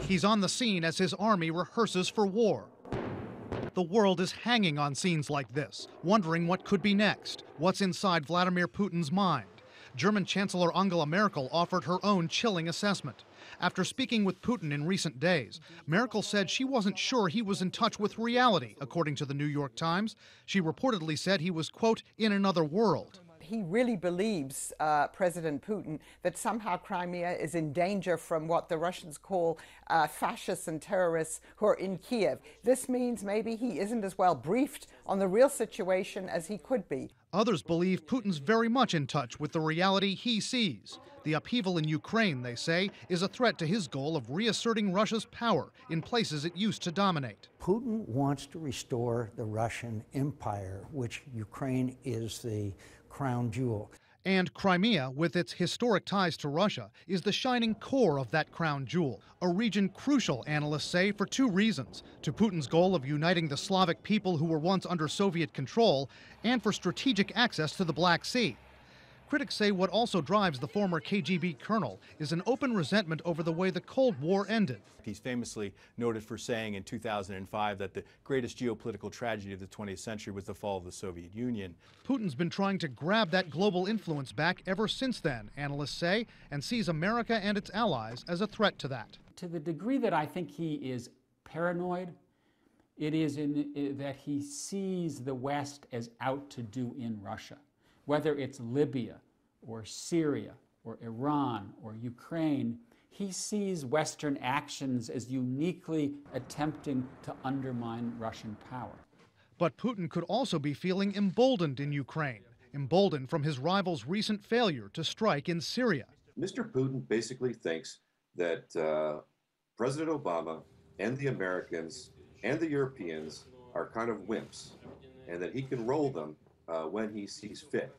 He's on the scene as his army rehearses for war. The world is hanging on scenes like this, wondering what could be next, what's inside Vladimir Putin's mind. German Chancellor Angela Merkel offered her own chilling assessment. After speaking with Putin in recent days, Merkel said she wasn't sure he was in touch with reality, according to the New York Times. She reportedly said he was, quote, in another world. He really believes, President Putin, that somehow Crimea is in danger from what the Russians call fascists and terrorists who are in Kiev. This means maybe he isn't as well briefed on the real situation as he could be. Others believe Putin's very much in touch with the reality he sees. The upheaval in Ukraine, they say, is a threat to his goal of reasserting Russia's power in places it used to dominate. Putin wants to restore the Russian Empire, which Ukraine is the crown jewel. And Crimea, with its historic ties to Russia, is the shining core of that crown jewel, a region crucial, analysts say, for two reasons: to Putin's goal of uniting the Slavic people who were once under Soviet control, and for strategic access to the Black Sea. Critics say what also drives the former KGB colonel is an open resentment over the way the Cold War ended. He's famously noted for saying in 2005 that the greatest geopolitical tragedy of the 20th century was the fall of the Soviet Union. Putin's been trying to grab that global influence back ever since then, analysts say, and sees America and its allies as a threat to that. To the degree that I think he is paranoid, it is that he sees the West as out to do in Russia. Whether it's Libya or Syria or Iran or Ukraine, he sees Western actions as uniquely attempting to undermine Russian power. But Putin could also be feeling emboldened in Ukraine, emboldened from his rival's recent failure to strike in Syria. Mr. Putin basically thinks that President Obama and the Americans and the Europeans are kind of wimps, and that he can roll them when he sees fit.